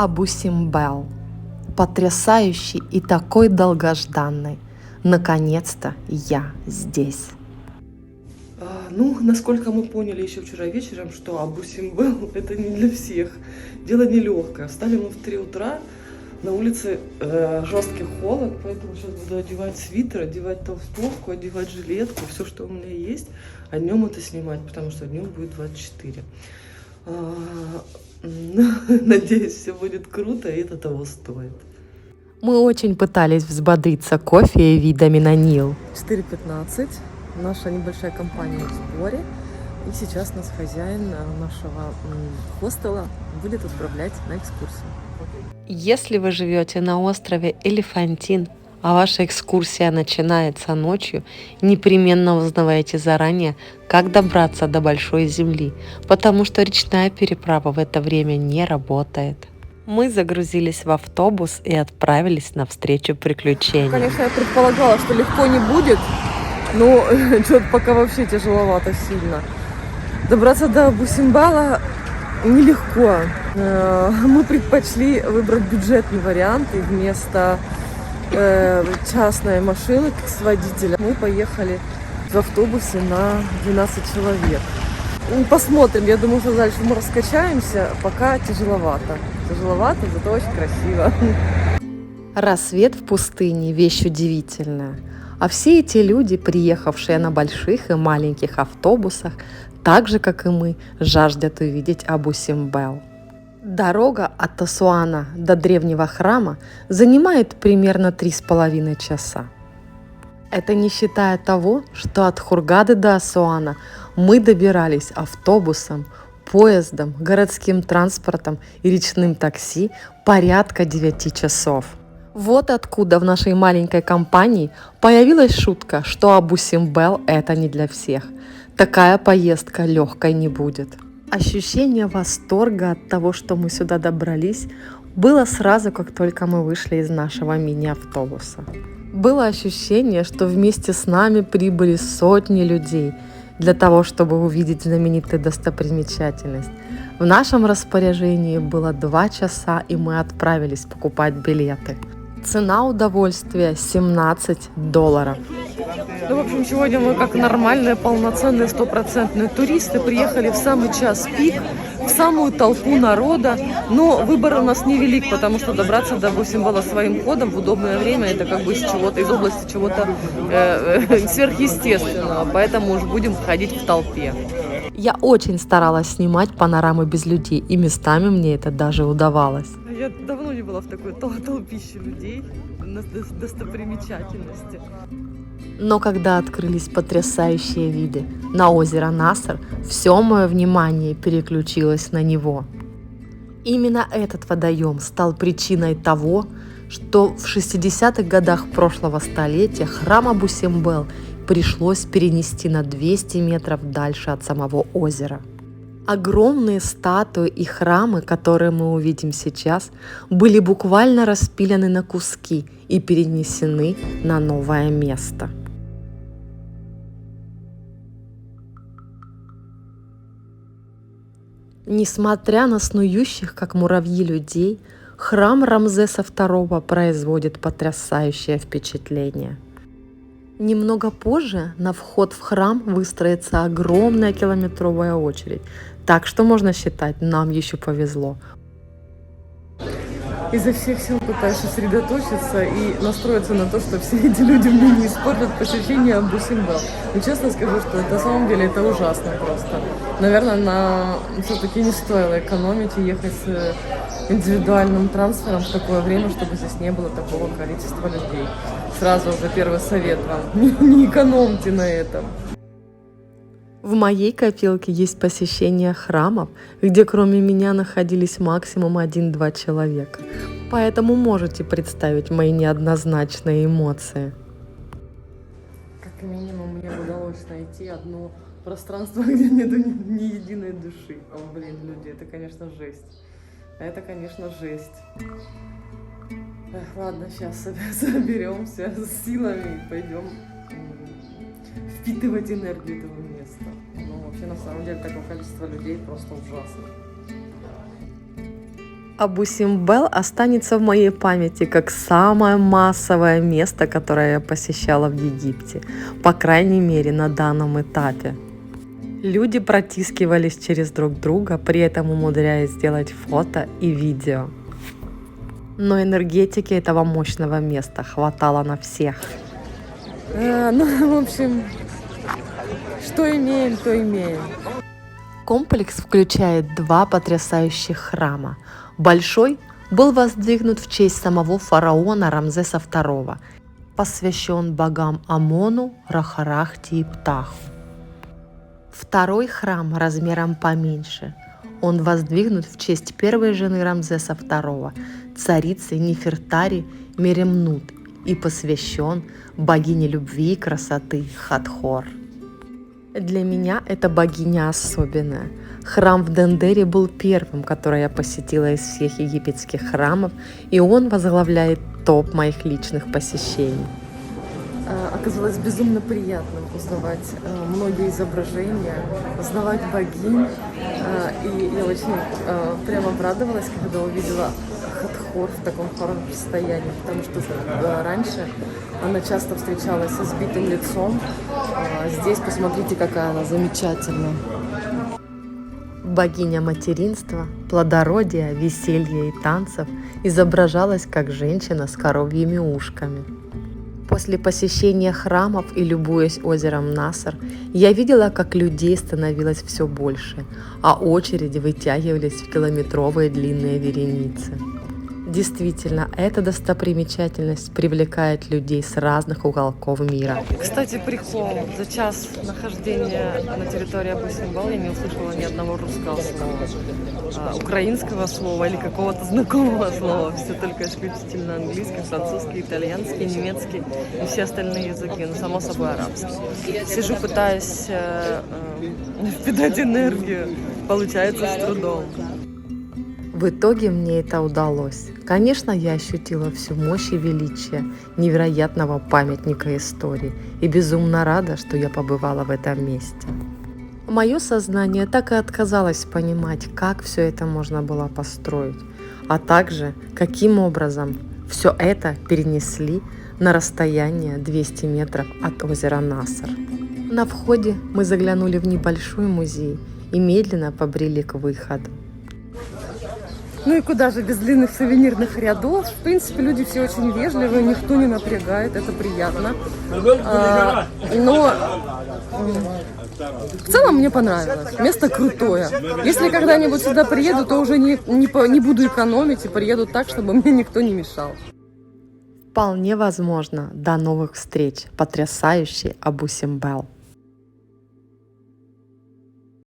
Абу Симбел. Потрясающий и такой долгожданный. Наконец-то я здесь. Насколько мы поняли еще вчера вечером, что Абу Симбел это не для всех. Дело нелегкое. Встали мы в 3 утра, на улице жесткий холод, поэтому сейчас буду одевать свитер, одевать толстовку, одевать жилетку, все, что у меня есть, а днем это снимать, потому что днем будет 24. Надеюсь, все будет круто, и это того стоит. Мы очень пытались взбодриться кофе и видами на Нил. 4:15. Наша небольшая компания в сборе. И сейчас нас хозяин нашего хостела будет отправлять на экскурсию. Если вы живете на острове Элефантин, а ваша экскурсия начинается ночью, непременно узнавайте заранее, как добраться до Большой Земли, потому что речная переправа в это время не работает. Мы загрузились в автобус и отправились навстречу приключениям. Конечно, я предполагала, что легко не будет, но что-то пока вообще тяжеловато сильно. Добраться до Абу Симбела нелегко. Мы предпочли выбрать бюджетный вариант, и вместо частной машины с водителем мы поехали в автобусе на 12 человек. Посмотрим, я думаю, что дальше мы раскачаемся, пока тяжеловато. Тяжеловато, зато очень красиво. Рассвет в пустыне – вещь удивительная. А все эти люди, приехавшие на больших и маленьких автобусах, так же, как и мы, жаждут увидеть Абу Симбел. Дорога от Асуана до древнего храма занимает примерно 3,5 часа. Это не считая того, что от Хургады до Асуана мы добирались автобусом, поездом, городским транспортом и речным такси порядка 9 часов. Вот откуда в нашей маленькой компании появилась шутка, что Абу Симбел это не для всех. Такая поездка легкой не будет. Ощущение восторга от того, что мы сюда добрались, было сразу, как только мы вышли из нашего мини-автобуса. Было ощущение, что вместе с нами прибыли сотни людей для того, чтобы увидеть знаменитую достопримечательность. В нашем распоряжении было 2 часа, и мы отправились покупать билеты. Цена удовольствия $17. В общем, сегодня мы как нормальные, полноценные, стопроцентные туристы приехали в самый час пик, в самую толпу народа. Но выбор у нас невелик, потому что добраться до Абу Симбела своим ходом в удобное время это как бы из области чего-то сверхъестественного. Поэтому уж будем ходить в толпе. Я очень старалась снимать панорамы без людей, и местами мне это даже удавалось. Я давно не была в такой толпище людей на достопримечательности. Но когда открылись потрясающие виды на озеро Наср, все мое внимание переключилось на него. Именно этот водоем стал причиной того, что в 60-х годах прошлого столетия храм Абу Симбел пришлось перенести на 200 метров дальше от самого озера. Огромные статуи и храмы, которые мы увидим сейчас, были буквально распилены на куски и перенесены на новое место. Несмотря на снующих, как муравьи, людей, храм Рамзеса II производит потрясающее впечатление. Немного позже на вход в храм выстроится огромная километровая очередь, так что можно считать, нам еще повезло. Изо всех сил пытаюсь сосредоточиться и настроиться на то, что все эти люди мне не испортят посещение Абу Симбел. Но честно скажу, что на самом деле это ужасно просто. Наверное, все-таки не стоило экономить и ехать с индивидуальным трансфером в такое время, чтобы здесь не было такого количества людей. Сразу уже первый совет вам, не экономьте на этом. В моей копилке есть посещение храмов, где кроме меня находились максимум 1-2 человека. Поэтому можете представить мои неоднозначные эмоции. Как минимум мне удалось найти одно пространство, где нету ни единой души. О, блин, люди, это, конечно, жесть. Это, конечно, жесть. Ладно, сейчас соберемся с силами и пойдем впитывать энергию этого места. Но вообще, на самом деле, такое количество людей просто ужасно. Абу-Симбел останется в моей памяти как самое массовое место, которое я посещала в Египте, по крайней мере на данном этапе. Люди протискивались через друг друга, при этом умудряясь сделать фото и видео. Но энергетики этого мощного места хватало на всех. Ну, в общем, что имеем, то имеем. Комплекс включает два потрясающих храма. Большой был воздвигнут в честь самого фараона Рамзеса II, посвящен богам Амону, Рахарахти и Птаху. Второй храм размером поменьше. Он воздвигнут в честь первой жены Рамзеса II, царицы Нефертари Меремнут, и посвящен богине любви и красоты Хатхор. Для меня эта богиня особенная. Храм в Дендере был первым, который я посетила из всех египетских храмов, и он возглавляет топ моих личных посещений. Оказалось безумно приятно узнавать многие изображения, узнавать богинь. И я очень прямо обрадовалась, когда увидела Хатхор в таком хорошем состоянии, потому что раньше она часто встречалась с избитым лицом. Здесь посмотрите, какая она замечательная. Богиня материнства, плодородия, веселья и танцев изображалась как женщина с коровьими ушками. После посещения храмов и любуясь озером Наср, я видела, как людей становилось все больше, а очереди вытягивались в километровые длинные вереницы. Действительно, эта достопримечательность привлекает людей с разных уголков мира. Кстати, прикол. За час нахождения на территории Абу-Симбел я не услышала ни одного русского слова, украинского слова или какого-то знакомого слова. Все только исключительно английский, французский, итальянский, немецкий и все остальные языки. Ну, само собой, арабский. Сижу, пытаюсь впитать энергию. Получается с трудом. В итоге мне это удалось. Конечно, я ощутила всю мощь и величие невероятного памятника истории и безумно рада, что я побывала в этом месте. Мое сознание так и отказалось понимать, как все это можно было построить, а также каким образом все это перенесли на расстояние 200 метров от озера Наср. На входе мы заглянули в небольшой музей и медленно побрели к выходу. Ну и куда же без длинных сувенирных рядов. В принципе, люди все очень вежливые, никто не напрягает, это приятно. Но в целом мне понравилось. Место крутое. Если когда-нибудь сюда приеду, то уже не буду экономить и приеду так, чтобы мне никто не мешал. Вполне возможно. До новых встреч. Потрясающий Абу-Симбел.